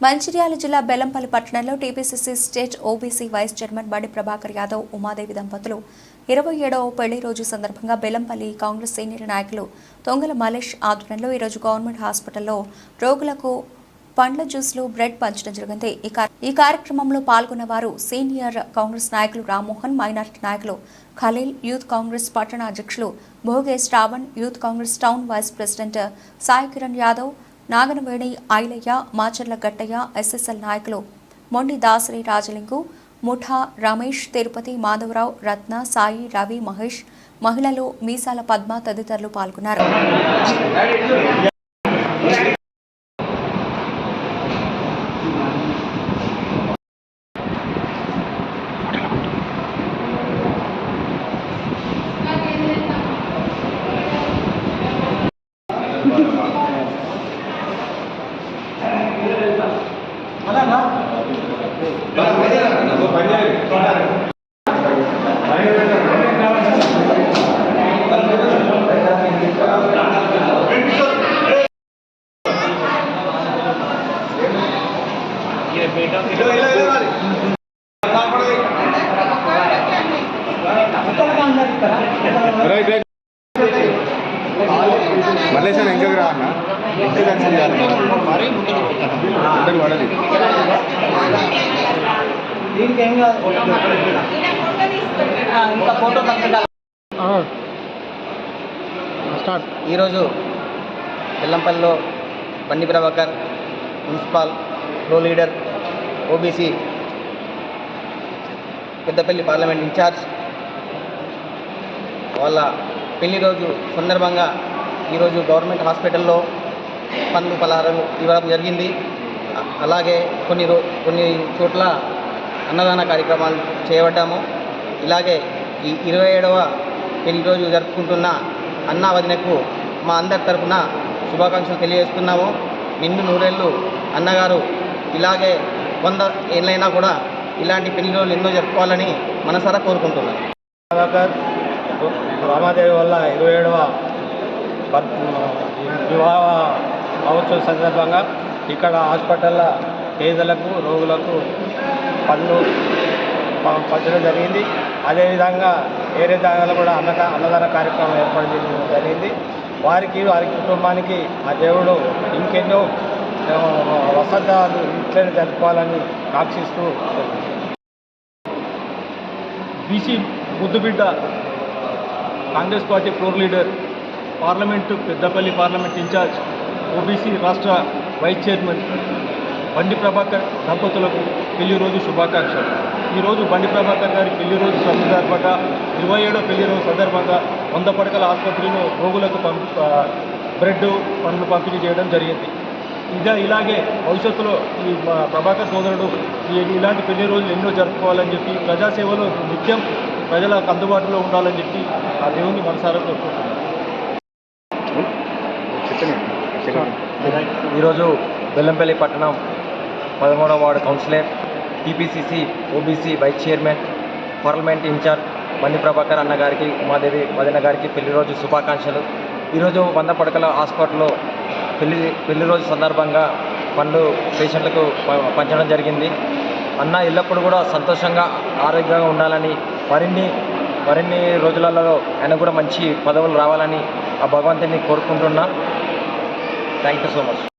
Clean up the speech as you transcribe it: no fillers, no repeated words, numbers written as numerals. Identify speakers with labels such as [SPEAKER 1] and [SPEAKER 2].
[SPEAKER 1] మంచిర్యాల జిల్లా బెల్లంపల్లి పట్టణంలో TPCC state OBC vice chairman Bandi Prabhakar Yadav Umadevi దంపతులు 27వ పెళ్లి రోజు సందర్భంగా బెల్లంపల్లి కాంగ్రెస్ సీనియర్ నాయకులు తొంగల మలేష్ ఆధ్వర్యంలో ఈరోజు గవర్నమెంట్ హాస్పిటల్లో రోగులకు పండ్ల జ్యూస్లు బ్రెడ్ పంచడం జరిగింది. ఈ కార్యక్రమంలో పాల్గొన్న వారు సీనియర్ కాంగ్రెస్ నాయకులు రామ్మోహన్, మైనారిటీ నాయకులు ఖలీల్, యూత్ కాంగ్రెస్ పట్టణ అధ్యక్షులు Bhoge Shravan, youth Congress town vice president Sai Kiran Yadav, Naganaveni Ailaiah, Macharla Gattaiah, SSL నాయకులు మొండి దాసరి రాజలింగు, ముఠా రమేష్, తిరుపతి మాధవరావు, రత్న, సాయి, రవి, మహేష్, మహిళలు మీసాల పద్మ తదితరులు పాల్గొన్నారు.
[SPEAKER 2] మలేషియా ఎంకగా రా అన్న ఇంటి కన్సల్ చేయాలి పడది
[SPEAKER 3] ఈరోజు బెల్లంపల్లిలో బండి ప్రభాకర్ మున్సిపల్ ప్రో leader OBC Peddapalli parliament in charge వాళ్ళ పెళ్లి రోజు సందర్భంగా ఈరోజు గవర్నమెంట్ హాస్పిటల్లో పండ్లు పలహారాలు ఇవ్వడం జరిగింది. అలాగే కొన్ని చోట్ల అన్నదాన కార్యక్రమాలు చేపట్టాము. ఇలాగే ఈ 27వ పెళ్లి రోజు జరుపుకుంటున్న అన్నా వదినకు మా అందరి తరఫున శుభాకాంక్షలు తెలియజేస్తున్నాము. నిండు నూరేళ్ళు అన్నగారు ఇలాగే 100 ఏళ్ళైనా కూడా ఇలాంటి పెళ్లి రోజులు ఎన్నో జరుపుకోవాలని మనసారా కోరుకుంటున్నాను.
[SPEAKER 4] రామాదేవి వల్ల 27వ వివాహ మహోత్సవం సందర్భంగా ఇక్కడ హాస్పిటల్ల పేదలకు రోగులకు పండ్లు పంచడం జరిగింది. అదేవిధంగా వేరే జాగాలో కూడా అన్నదాన కార్యక్రమం ఏర్పాటు చేయడం జరిగింది. వారి కుటుంబానికి ఆ దేవుడు ఇంకెన్నో వసంతాలు ఇట్లనే జరుపుకోవాలని కాంక్షిస్తూ
[SPEAKER 5] బీసీ ముద్దుబిడ్డ Congress party floor leader Peddapalli parliament in charge OBC రాష్ట్ర వైస్ చైర్మన్ బండి ప్రభాకర్ దంపతులకు పెళ్లి రోజు శుభాకాంక్షలు. ఈరోజు బండి ప్రభాకర్ గారి పెళ్లి రోజు సందర్భంగా 27వ పెళ్లి రోజు సందర్భంగా 100 పడకల ఆసుపత్రిలో రోగులకు బ్రెడ్ పండ్లు పంపిణీ చేయడం జరిగింది. ఇలాగే భవిష్యత్తులో ఈ ప్రభాకర్ సోదరుడు ఇలాంటి పెళ్లి రోజులు ఎన్నో జరుపుకోవాలని చెప్పి ప్రజాసేవలో నిత్యం ప్రజలకు అందుబాటులో ఉండాలని చెప్పి ఆ దేవుని మనసారా కోరుకుంటున్నాను.
[SPEAKER 3] ఈరోజు బెల్లంపల్లి పట్టణం 13వ ward councillor, TPCC OBC vice chairman, parliament incharge Bandi Prabhakar అన్నగారికి, ఉమాదేవి వదిన గారికి పెళ్లి రోజు శుభాకాంక్షలు. ఈరోజు 100 పడకల హాస్పిటల్లో పెళ్లి రోజు సందర్భంగా పండ్లు పేషెంట్లకు పంచడం జరిగింది. అన్న ఎల్లప్పుడూ కూడా సంతోషంగా ఆరోగ్యంగా ఉండాలని, మరిన్ని రోజులలో ఆయన కూడా మంచి పదవులు రావాలని ఆ భగవంతుని కోరుకుంటున్నా. Thank you so much.